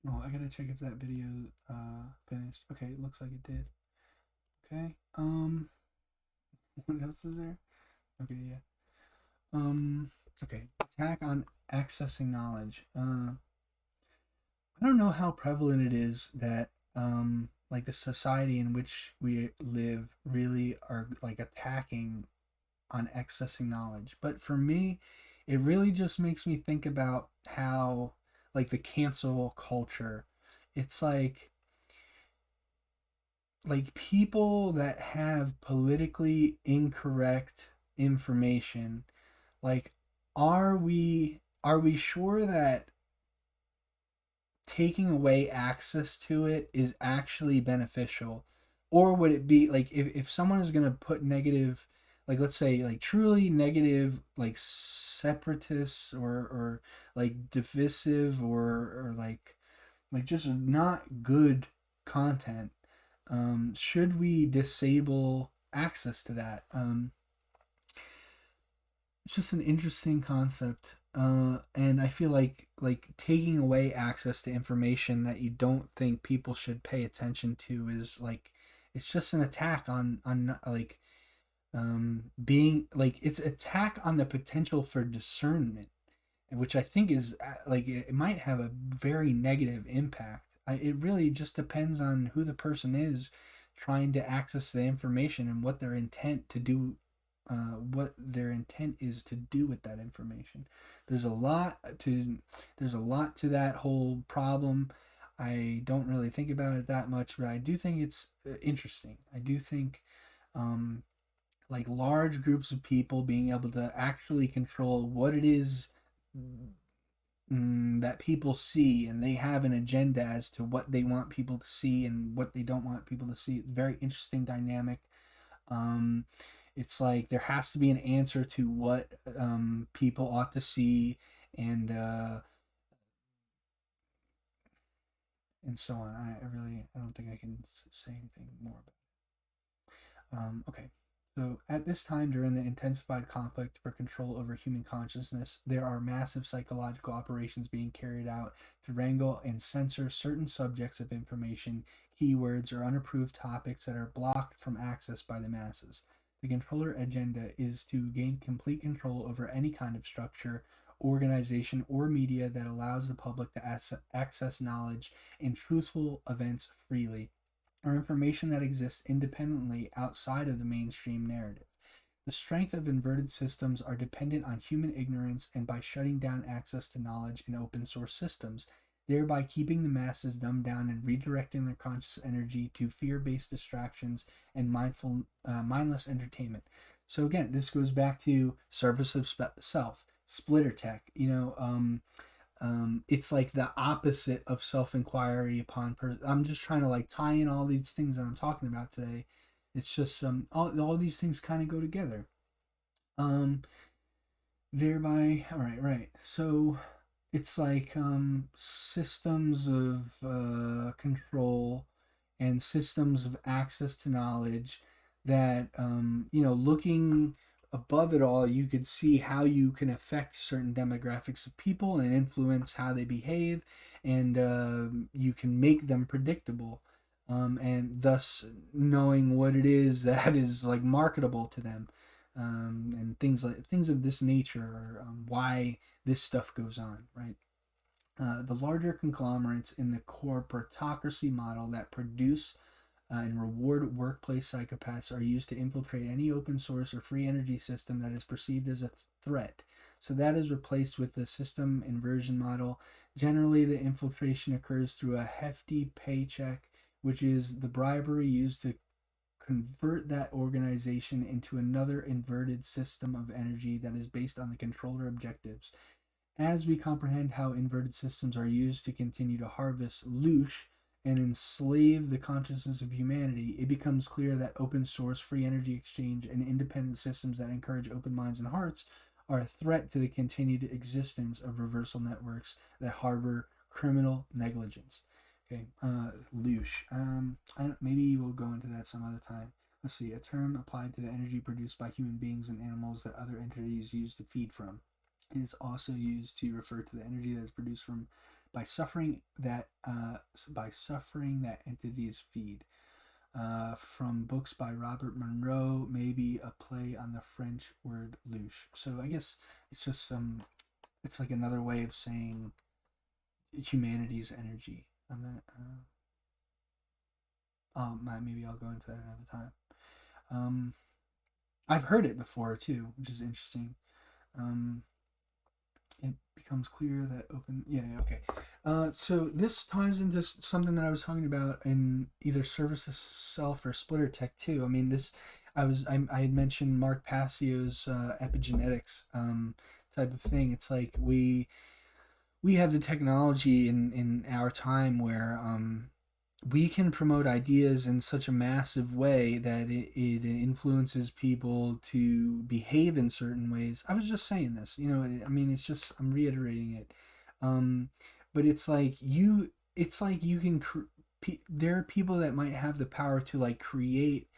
Oh, I gotta check if that video finished. Okay, it looks like it did. Okay. What else is there? Okay, yeah. Um, okay. Attack on accessing knowledge. I don't know how prevalent it is that like the society in which we live really are like attacking on accessing knowledge. But for me, it really just makes me think about how like the cancel culture, it's like people that have politically incorrect information, like are we sure that taking away access to it is actually beneficial, or would it be like if someone is going to put negative, like let's say like truly negative, like separatists or like divisive or like just not good content, should we disable access to that? It's just an interesting concept, and I feel like taking away access to information that you don't think people should pay attention to is like it's just an attack on like being like it's attack on the potential for discernment, which I think is like it might have a very negative impact. It really just depends on who the person is trying to access the information and what their intent is to do with that information. There's a lot to there's a lot to that whole problem. I don't really think about it that much, but I do think it's interesting. I do think um, like large groups of people being able to actually control what it is that people see, and they have an agenda as to what they want people to see and what they don't want people to see. It's a very interesting dynamic. um, it's like there has to be an answer to what people ought to see, and uh, and so on. I don't think I can say anything more about okay. So, at this time during the intensified conflict for control over human consciousness, there are massive psychological operations being carried out to wrangle and censor certain subjects of information, keywords, or unapproved topics that are blocked from access by the masses. The controller agenda is to gain complete control over any kind of structure, organization, or media that allows the public to access knowledge and truthful events freely, or information that exists independently outside of the mainstream narrative. The strength of inverted systems are dependent on human ignorance and by shutting down access to knowledge in open source systems, thereby keeping the masses dumbed down and redirecting their conscious energy to fear based distractions and mindless entertainment. So, again, this goes back to service of self, splitter tech, it's like the opposite of self-inquiry upon I'm just trying to like tie in all these things that I'm talking about today. It's just all these things kind of go together. um Thereby, all right, right, so it's like systems of control and systems of access to knowledge that looking above it all, you could see how you can affect certain demographics of people and influence how they behave, and you can make them predictable, and thus knowing what it is that is like marketable to them, and things of this nature are why this stuff goes on, right? The larger conglomerates in the corporatocracy model that produce and reward workplace psychopaths are used to infiltrate any open source or free energy system that is perceived as a threat. So that is replaced with the system inversion model. Generally, the infiltration occurs through a hefty paycheck, which is the bribery used to convert that organization into another inverted system of energy that is based on the controller objectives. As we comprehend how inverted systems are used to continue to harvest loosh and enslave the consciousness of humanity, it becomes clear that open source, free energy exchange, and independent systems that encourage open minds and hearts are a threat to the continued existence of reversal networks that harbor criminal negligence. Okay, loosh. Maybe we'll go into that some other time. Let's see. A term applied to the energy produced by human beings and animals that other entities use to feed from. It is also used to refer to the energy that is produced from by suffering that entities feed. From books by Robert Monroe, maybe a play on the French word louche. So I guess it's just it's like another way of saying humanity's energy. I'm not, maybe I'll go into that another time. Um, I've heard it before too, which is interesting. Um, it becomes clear that open. Yeah, yeah, okay. So this ties into something that I was talking about in either Service to Self or Splitter Tech too. I mean, I had mentioned Mark Passio's epigenetics type of thing. It's like we have the technology in our time where we can promote ideas in such a massive way that it influences people to behave in certain ways. I was just saying this, I mean, it's just, I'm reiterating it. Um, but it's like you can, there are people that might have the power to like create,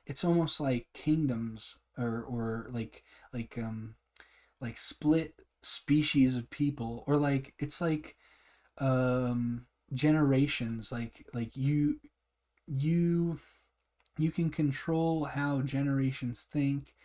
it's almost like kingdoms or like split species of people, or like, it's like, generations, like you you can control how generations think,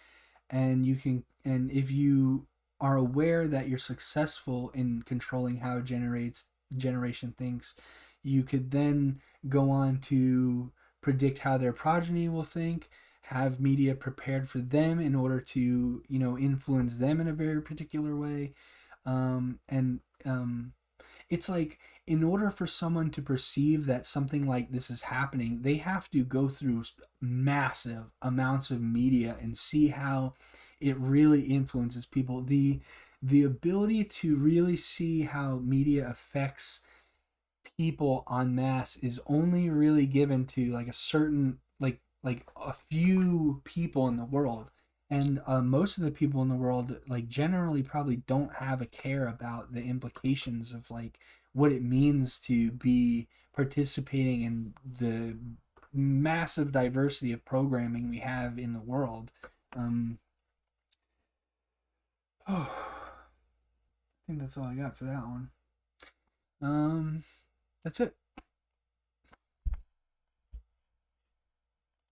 and if you are aware that you're successful in controlling how generation thinks, you could then go on to predict how their progeny will think, have media prepared for them in order to influence them in a very particular way. And it's like, in order for someone to perceive that something like this is happening, they have to go through massive amounts of media and see how it really influences people. The ability to really see how media affects people en masse is only really given to like a certain, like a few people in the world. And most of the people in the world, like, generally probably don't have a care about the implications of like what it means to be participating in the massive diversity of programming we have in the world. um oh, I think that's all I got for that one. um that's it.